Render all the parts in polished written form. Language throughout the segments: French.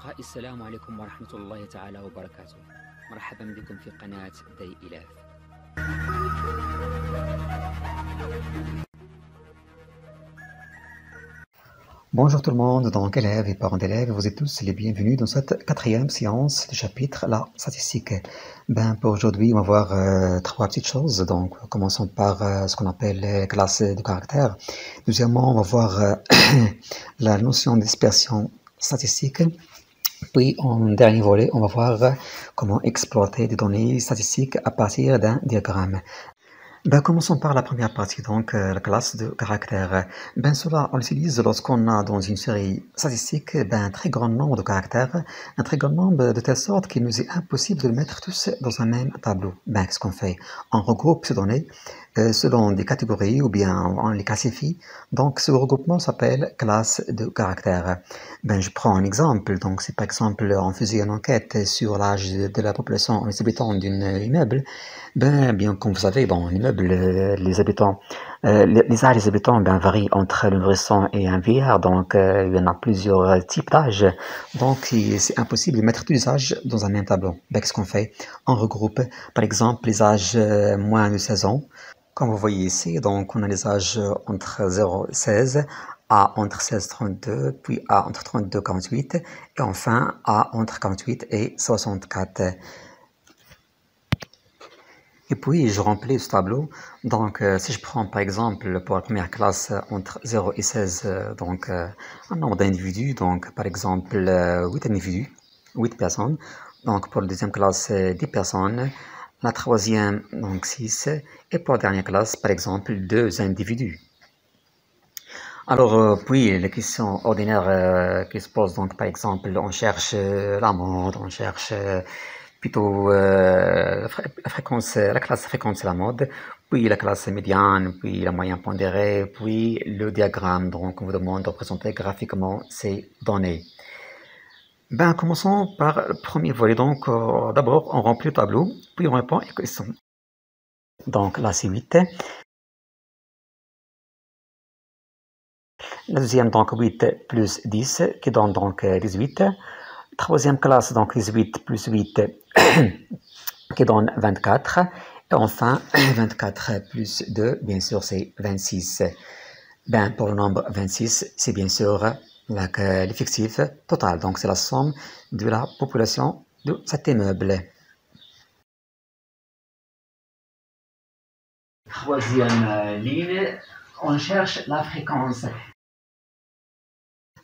أصدقائي السلام عليكم ورحمة الله تعالى وبركاته. مرحبا بكم في قناة دي إلاف. Bonjour tout le monde, donc élèves et parents d'élèves, vous êtes tous les bienvenus dans cette quatrième séance du chapitre la statistique. Pour aujourd'hui, on va voir trois petites choses. Donc, commençons par ce qu'on appelle les classes de caractères. Deuxièmement, on va voir la notion de dispersion statistique. Puis, en dernier volet, on va voir comment exploiter des données statistiques à partir d'un diagramme. Commençons par la première partie, donc la classe de caractères. Cela, on l'utilise lorsqu'on a dans une série statistique un très grand nombre de caractères, un très grand nombre de telle sorte qu'il nous est impossible de les mettre tous dans un même tableau. Qu'est-ce qu'on fait? On regroupe ces données selon des catégories ou bien on les classifie. Donc ce regroupement s'appelle classe de caractères. Je prends un exemple. Donc si par exemple on faisait une enquête sur l'âge de la population, les habitants d'un immeuble, bien comme vous savez, un immeuble, les habitants, les âges des habitants varient entre le nourrisson et un vieillard. Donc il y en a plusieurs types d'âges. Donc c'est impossible de mettre tous les âges dans un même tableau. Qu'est-ce qu'on fait? On regroupe par exemple les âges moins de 16 ans. Comme vous voyez ici, donc on a les âges entre 0 et 16, A entre 16 et 32, puis A entre 32 et 48, et enfin A entre 48 et 64. Et puis je remplis ce tableau. Donc si je prends par exemple pour la première classe entre 0 et 16, donc un nombre d'individus, donc par exemple 8 individus, 8 personnes. Donc pour la deuxième classe 10 personnes. La troisième, donc 6, et pour la dernière classe, par exemple, 2 individus. Alors, puis, les questions ordinaires qui se posent, donc, par exemple, on cherche la mode, on cherche plutôt la fréquence, la classe fréquence c'est la mode, puis la classe médiane, puis la moyenne pondérée, puis le diagramme. Donc, on vous demande de représenter graphiquement ces données. Commençons par le premier volet. Donc, d'abord, on remplit le tableau, puis on répond aux questions. Donc, là, c'est 8. La deuxième, donc, 8 plus 10, qui donne donc 18. Troisième classe, donc 18 plus 8, qui donne 24. Et enfin, 24 plus 2, bien sûr, c'est 26. Pour le nombre 26, c'est bien sûr l'effectif total. Donc, c'est la somme de la population de cet immeuble. Troisième ligne, on cherche la fréquence.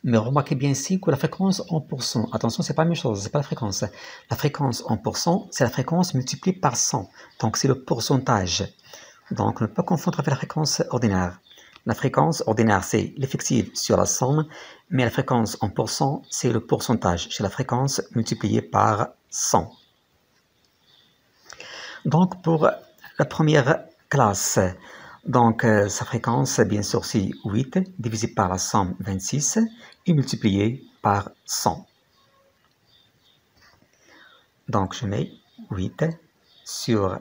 Mais remarquez bien ici que la fréquence en pourcent, attention, c'est pas la même chose, c'est pas la fréquence. La fréquence en pourcent, c'est la fréquence multipliée par 100. Donc, c'est le pourcentage. Donc, on ne peut pas confondre avec la fréquence ordinaire. La fréquence ordinaire, c'est l'effectif sur la somme, mais la fréquence en pourcent, c'est le pourcentage. C'est la fréquence multipliée par 100. Donc, pour la première classe, donc sa fréquence, bien sûr, c'est 8 divisé par la somme 26 et multiplié par 100. Donc, je mets 8 sur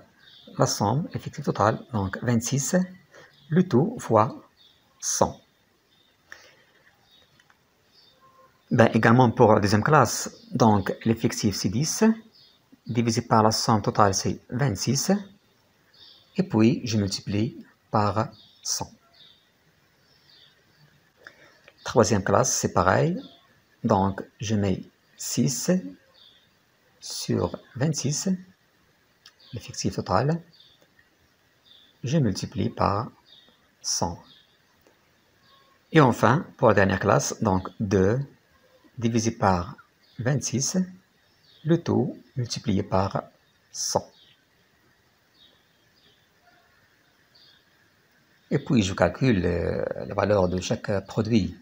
la somme effective totale, donc 26, le tout fois 100. Également pour la deuxième classe, donc l'effectif c'est 10, divisé par la somme totale c'est 26, et puis je multiplie par 100. Troisième classe, c'est pareil, donc je mets 6 sur 26, l'effectif total, je multiplie par 100. Et enfin, pour la dernière classe, donc 2 divisé par 26, le tout multiplié par 100. Et puis je calcule la valeur de chaque produit.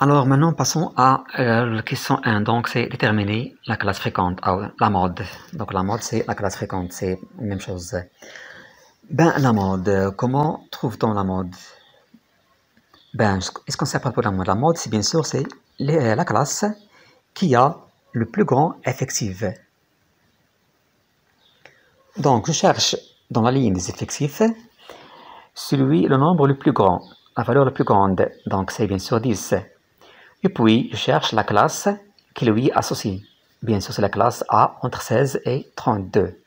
Alors maintenant passons à la question 1, donc c'est déterminer la classe fréquente, la mode. Donc la mode c'est la classe fréquente, c'est la même chose. La mode, comment trouve-t-on la mode? Ben, est-ce qu'on sait pas pour la mode? C'est bien sûr, c'est la classe qui a le plus grand effectif. Donc, je cherche dans la ligne des effectifs le nombre le plus grand, la valeur la plus grande. Donc, c'est bien sûr 10. Et puis, je cherche la classe qui lui associe. Bien sûr, c'est la classe A entre 16 et 32.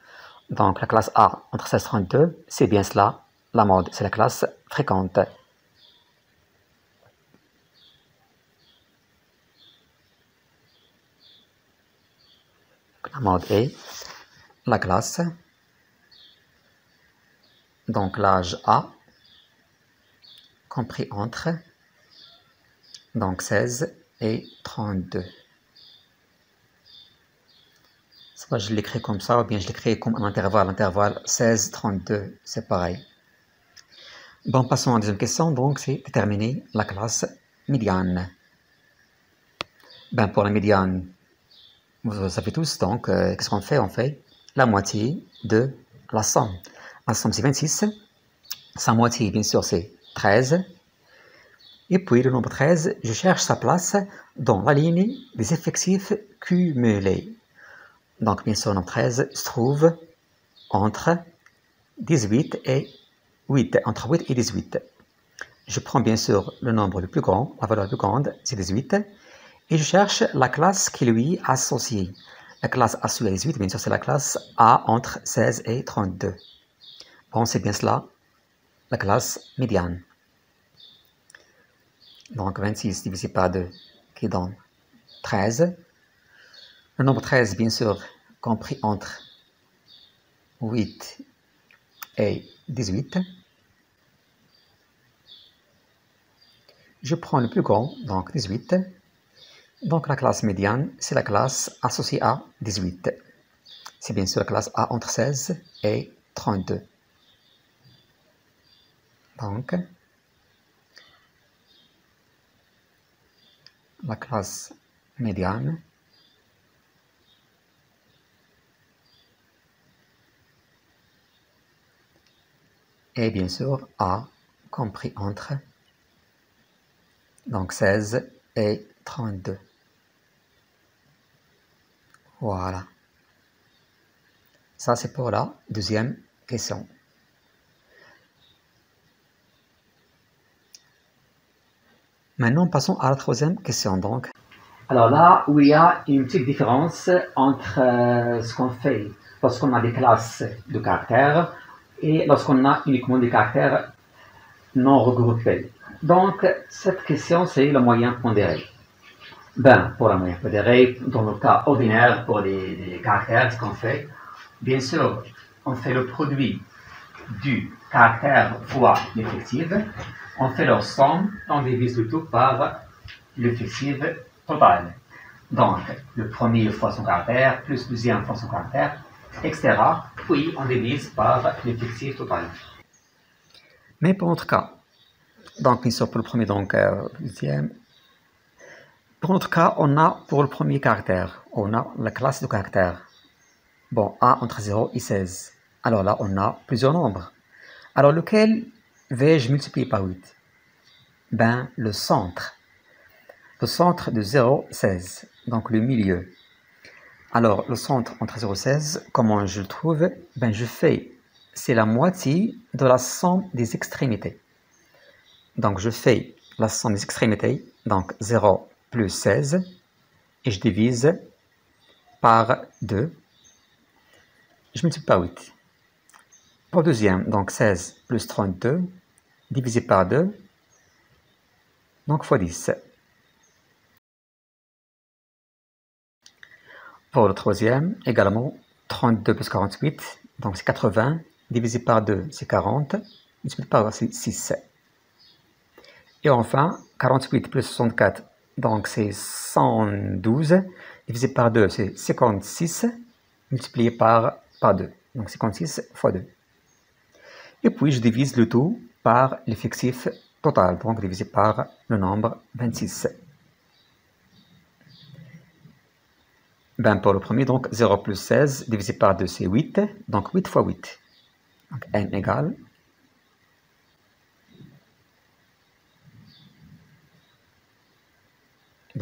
Donc, la classe A entre 16 et 32, c'est bien cela, la mode. C'est la classe fréquente. La mode est la classe, donc l'âge A, compris entre donc 16 et 32. Soit je l'écris comme ça, ou bien je l'écris comme un intervalle. L'intervalle 16-32, c'est pareil. Bon, passons à la deuxième question. Donc, c'est déterminer la classe médiane. Ben, pour la médiane, vous savez tous, donc, qu'est-ce qu'on fait? On fait la moitié de la somme. La somme, c'est 26. Sa moitié, bien sûr, c'est 13. Et puis, le nombre 13, je cherche sa place dans la ligne des effectifs cumulés. Donc, bien sûr, le nombre 13 se trouve entre 18 et 8, entre 8 et 18. Je prends bien sûr le nombre le plus grand, la valeur la plus grande, c'est 18, et je cherche la classe qui lui est associée. La classe associée à 18, bien sûr, c'est la classe A entre 16 et 32. Bon, c'est bien cela, la classe médiane. Donc, 26 divisé par 2, qui donne 13. Le nombre 13, bien sûr, compris entre 8 et 18. Je prends le plus grand, donc 18. Donc la classe médiane, c'est la classe associée à 18. C'est bien sûr la classe A entre 16 et 32. Donc, la classe médiane est bien sûr A compris entre donc 16 et 32. Voilà. Ça, c'est pour la deuxième question. Maintenant, passons à la troisième question. Donc, alors là où il y a une petite différence entre ce qu'on fait lorsqu'on a des classes de caractères et lorsqu'on a uniquement des caractères non regroupés. Donc, cette question, c'est le moyen pondéré. Ben, pour le moyen pondéré, dans le cas ordinaire, pour les caractères, ce qu'on fait, bien sûr, on fait le produit du caractère fois l'effectif, on fait leur somme, on divise le tout par l'effectif total. Donc, le premier fois son caractère, plus le deuxième fois son caractère, etc. Puis, on divise par l'effectif total. Mais pour notre cas, donc, bien sûr, pour le premier, donc, deuxième, pour notre cas, on a pour le premier caractère, on a la classe de caractère. Bon, A entre 0 et 16. Alors là, on a plusieurs nombres. Alors, lequel vais-je multiplier par 8? Ben, le centre. Le centre de 0, 16. Donc, le milieu. Alors, le centre entre 0 et 16, comment je le trouve? Ben, je fais, c'est la moitié de la somme des extrémités. Donc, je fais la somme des extrémités, donc 0 plus 16, et je divise par 2. Je multiplie par 8. Pour le deuxième, donc 16 plus 32, divisé par 2, donc fois 10. Pour le troisième, également, 32 plus 48, donc c'est 80, divisé par 2, c'est 40, multiplié par 6. Et enfin, 48 plus 64, donc c'est 112, divisé par 2, c'est 56, multiplié par 2, donc 56 fois 2. Et puis, je divise le tout par l'effectif total, donc divisé par le nombre 26. Ben, pour le premier, donc 0 plus 16, divisé par 2, c'est 8, donc 8 fois 8. Donc n égale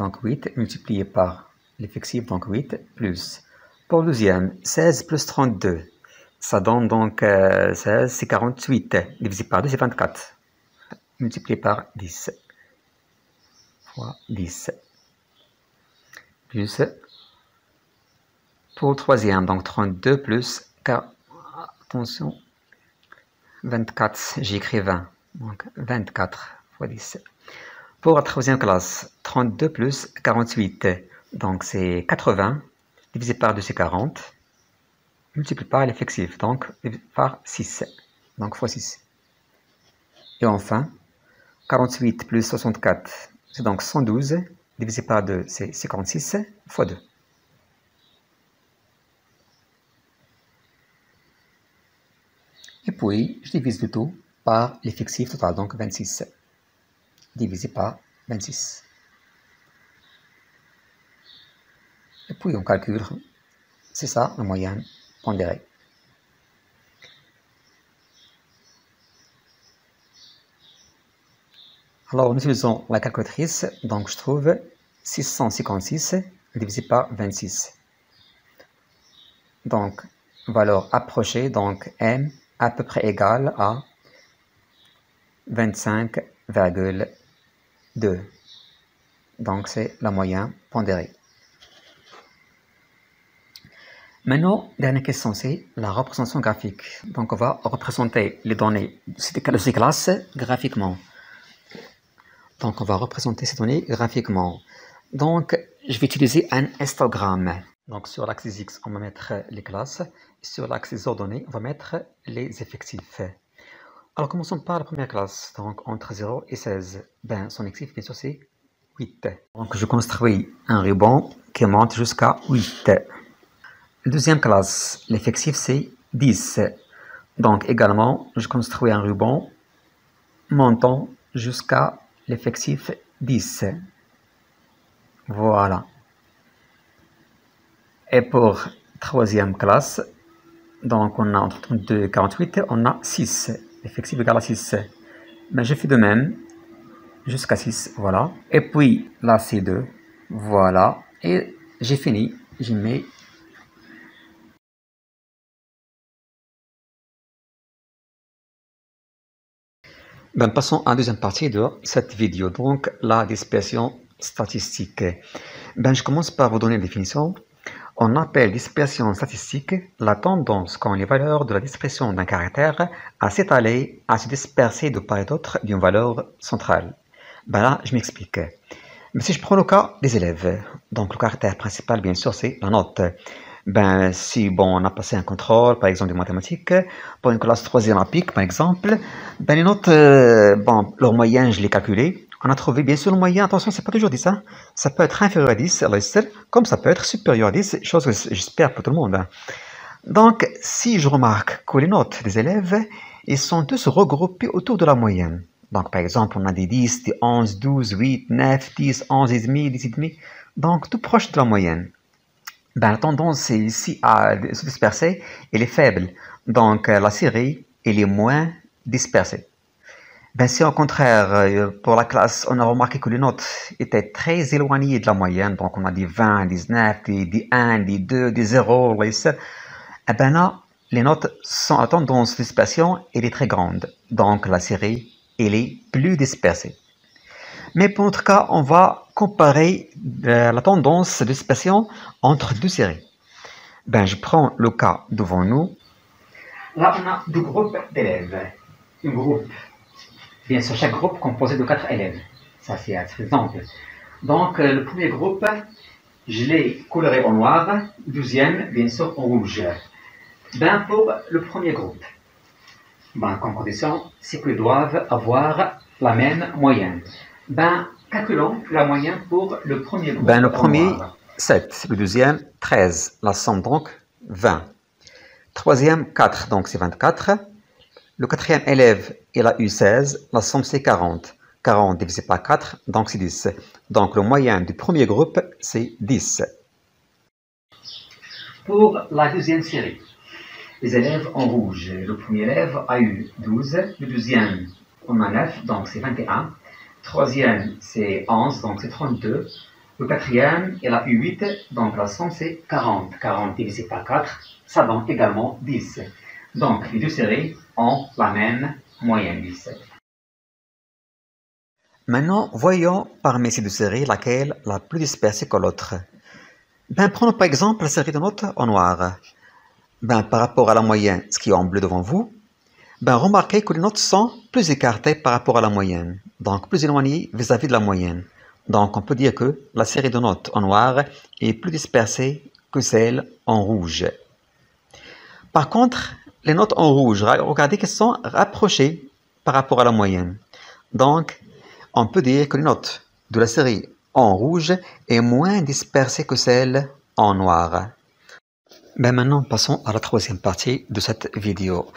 donc 8 multiplié par l'effectif, donc 8, plus, pour le deuxième, 16 plus 32, ça donne donc 16, c'est 48, divisé par 2, c'est 24, multiplié par 10, fois 10, plus, pour le troisième, donc 32 plus, attention, 24, j'ai écrit 20, donc 24 fois 10. Pour la troisième classe, 32 plus 48, donc c'est 80, divisé par 2 c'est 40, multiplié par l'effectif, donc par 6, donc fois 6. Et enfin, 48 plus 64, c'est donc 112, divisé par 2 c'est 56, fois 2. Et puis, je divise le tout par l'effectif total, donc 26, divisé par 26. Et puis, on calcule, c'est ça, la moyenne pondérée. Alors, nous utilisons la calculatrice, donc je trouve 656 divisé par 26. Donc, valeur approchée, donc M à peu près égale à 25,2. Donc, c'est la moyenne pondérée. Maintenant, dernière question, c'est la représentation graphique. Donc, on va représenter les données de ces classes graphiquement. Donc, on va représenter ces données graphiquement. Donc, je vais utiliser un histogramme. Donc, sur l'axe X, on va mettre les classes. Et sur l'axe Z ordonné, on va mettre les effectifs. Alors, commençons par la première classe. Donc, entre 0 et 16. Ben, son effectif, bien sûr, c'est 8. Donc, je construis un ruban qui monte jusqu'à 8. La deuxième classe, l'effectif, c'est 10. Donc, également, je construis un ruban montant jusqu'à l'effectif 10. Voilà. Et pour troisième classe, donc on a entre 32 et 48, on a 6. L'effectif égal à 6. Mais je fais de même jusqu'à 6, voilà. Et puis là, c'est 2, voilà. Et j'ai fini, je mets. Ben, passons à la deuxième partie de cette vidéo, donc la dispersion statistique. Ben, je commence par vous donner une définition. On appelle dispersion statistique la tendance quand les valeurs de la dispersion d'un caractère à s'étaler, à se disperser de part et d'autre d'une valeur centrale. Ben là, je m'explique. Mais si je prends le cas des élèves, donc le caractère principal, bien sûr, c'est la note. Ben, si on a passé un contrôle, par exemple, de mathématiques, pour une classe 3e à pic, par exemple, ben, les notes, leur moyenne, je l'ai calculé. On a trouvé bien sûr le moyen, attention, c'est pas toujours 10, hein. Ça peut être inférieur à 10, comme ça peut être supérieur à 10, chose que j'espère pour tout le monde. Hein. Donc, si je remarque que les notes des élèves, ils sont tous regroupés autour de la moyenne. Donc, par exemple, on a des 10, des 11, 12, 8, 9, 10, 11 et demi, 10 et demi. Donc, tout proche de la moyenne. Ben, la tendance ici à se disperser, elle est faible. Donc, la série, elle est moins dispersée. Ben, si au contraire, pour la classe, on a remarqué que les notes étaient très éloignées de la moyenne, donc on a des 20, 19, des 1, des 2, des 0, eh ben là, les notes sont à tendance de dispersion, elle est très grande. Donc la série, elle est plus dispersée. Mais pour notre cas, on va comparer la tendance de dispersion entre deux séries. Ben, je prends le cas devant nous. Là, on a deux groupes d'élèves. Un groupe. Bien sûr, chaque groupe composé de 4 élèves. Ça, c'est un exemple. Donc, le premier groupe, je l'ai coloré en noir. Le deuxième, bien sûr, en rouge. Ben, pour le premier groupe, ben, comme condition, c'est qu'ils doivent avoir la même moyenne. Ben, calculons la moyenne pour le premier groupe. Ben, le premier, 7. Le deuxième, 13. La somme, donc, 20. Troisième, 4. Donc, c'est 24. Le quatrième élève, il a eu 16, la somme c'est 40. 40 divisé par 4, donc c'est 10. Donc le moyen du premier groupe, c'est 10. Pour la deuxième série, les élèves en rouge. Le premier élève a eu 12, le deuxième, on a 9, donc c'est 21. Troisième, c'est 11, donc c'est 32. Le quatrième, il a eu 8, donc la somme c'est 40. 40 divisé par 4, ça donne également 10. Donc les deux séries ont la même moyenne 10. Maintenant, voyons parmi ces deux séries laquelle la plus dispersée que l'autre. Prenons par exemple la série de notes en noir. Par rapport à la moyenne, ce qui est en bleu devant vous, remarquez que les notes sont plus écartées par rapport à la moyenne, donc plus éloignées vis-à-vis de la moyenne. Donc on peut dire que la série de notes en noir est plus dispersée que celle en rouge. Par contre, les notes en rouge, regardez qu'elles sont rapprochées par rapport à la moyenne. Donc, on peut dire que les notes de la série en rouge est moins dispersée que celle en noir. Maintenant, passons à la troisième partie de cette vidéo.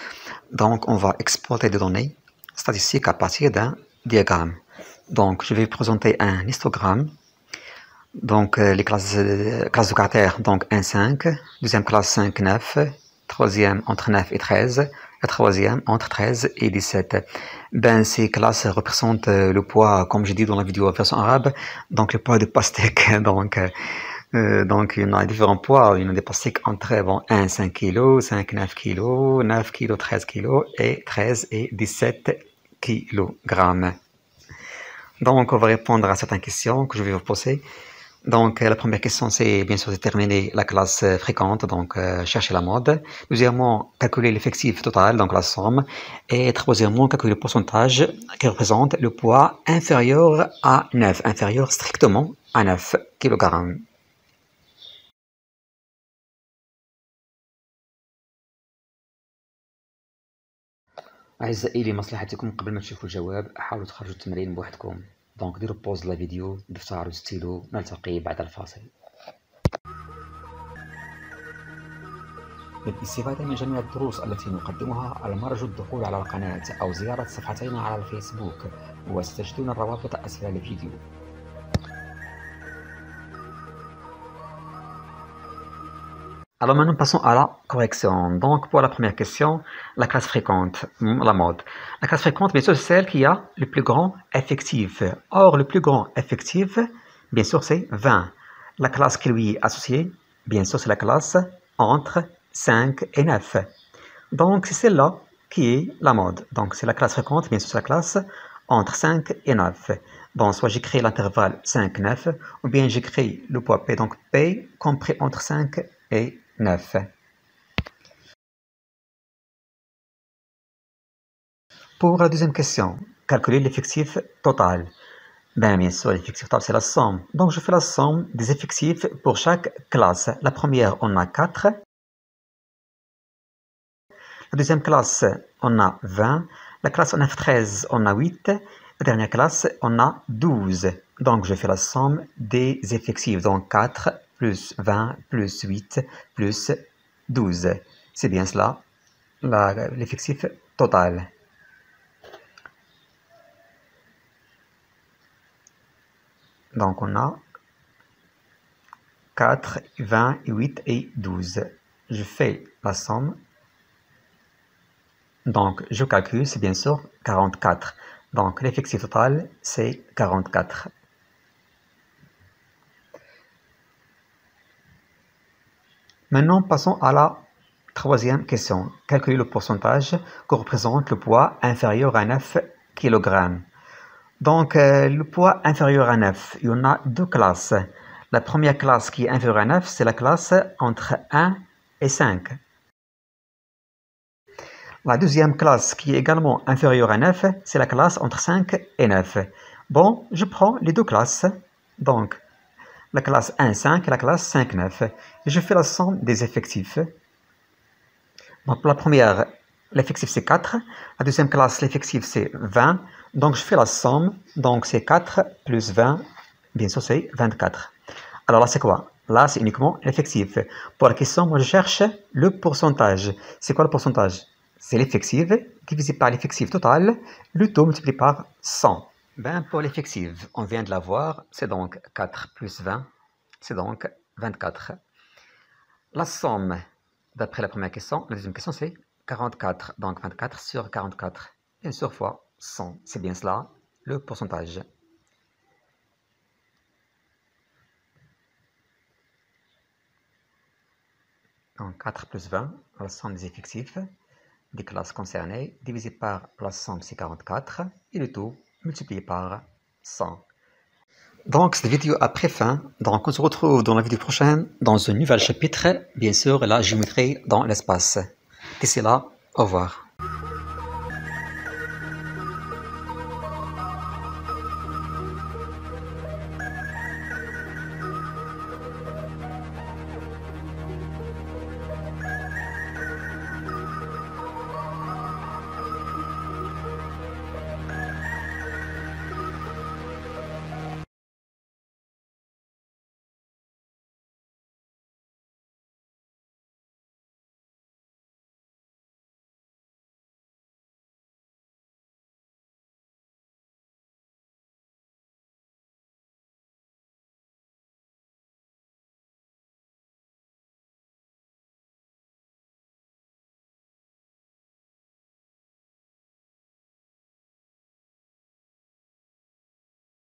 Donc, on va exploiter des données statistiques à partir d'un diagramme. Donc, je vais présenter un histogramme. Donc, les classes de caractères, donc 1, 5, deuxième classe 5, 9, troisième entre 9 et 13, la troisième entre 13 et 17. Ces classes représentent le poids, comme j'ai dit dans la vidéo version arabe, donc le poids de pastèque. Donc, il y en a différents poids. Il y en a des pastèques entre 1, 5 kg, 5, 9 kg, 9 kg, 13 kg et 13 et 17 kg. Donc, on va répondre à certaines questions que je vais vous poser. Donc, la première question, c'est bien sûr déterminer la classe fréquente, donc chercher la mode. Deuxièmement, calculer l'effectif total, donc la somme. Et troisièmement, calculer le pourcentage qui représente le poids inférieur à 9, inférieur strictement à 9 kg. أعزائي لمصلحتكم قبل ما تشوفوا الجواب حاولوا تخرجوا التمرين بوحدكم. دونك ديروا بوز لا فيديو دفتر وستيلو نلتقي بعد الفاصل. للاستفادة من جميع الدروس التي نقدمها المرجو الدخول على القناة أو زيارة صفحتنا على الفيسبوك وستجدون الروابط أسفل الفيديو. Alors maintenant, passons à la correction. Donc, pour la première question, la classe fréquente, la mode. La classe fréquente, bien sûr, c'est celle qui a le plus grand effectif. Or, le plus grand effectif, bien sûr, c'est 20. La classe qui lui est associée, bien sûr, c'est la classe entre 5 et 9. Donc, c'est celle-là qui est la mode. Donc, c'est la classe fréquente, bien sûr, c'est la classe entre 5 et 9. Bon, soit j'écris l'intervalle 5, 9, ou bien j'écris le poids P. Donc, P compris entre 5 et 9. Pour la deuxième question, calculer l'effectif total. Bien sûr, l'effectif total, c'est la somme. Donc, je fais la somme des effectifs pour chaque classe. La première, on a 4. La deuxième classe, on a 20. La classe 9-13, on a 8. La dernière classe, on a 12. Donc, je fais la somme des effectifs. Donc, 4 plus 20 plus 8 plus 12. C'est bien cela, l'effectif total. Donc, on a 4, 20, 8 et 12. Je fais la somme. Donc, je calcule, c'est bien sûr 44. Donc, l'effectif total, c'est 44. Maintenant, passons à la troisième question. Calculer le pourcentage que représente le poids inférieur à 9 kg. Donc, le poids inférieur à 9, il y en a deux classes. La première classe qui est inférieure à 9, c'est la classe entre 1 et 5. La deuxième classe qui est également inférieure à 9, c'est la classe entre 5 et 9. Bon, je prends les deux classes. Donc, la classe 1, 5 et la classe 5, 9. Et je fais la somme des effectifs. Donc, pour la première, l'effectif c'est 4. La deuxième classe, l'effectif c'est 20. Donc, je fais la somme. Donc, c'est 4 plus 20. Bien sûr, c'est 24. Alors là, c'est quoi? Là, c'est uniquement l'effectif. Pour la question, moi, je cherche le pourcentage. C'est quoi le pourcentage? C'est l'effectif divisé par l'effectif total, le tout multiplié par 100. Pour l'effectif, on vient de la voir, c'est donc 4 plus 20, c'est donc 24. La somme, d'après la première question, la deuxième question, c'est 44. Donc 24 sur 44, bien sûr, fois 100. C'est bien cela, le pourcentage. Donc 4 plus 20, la somme des effectifs des classes concernées, divisé par la somme c'est 44, et le tout multiplié par 100. Donc cette vidéo a pris fin, donc on se retrouve dans la vidéo prochaine dans un nouvel chapitre, bien sûr la géométrie dans l'espace. D'ici là, au revoir.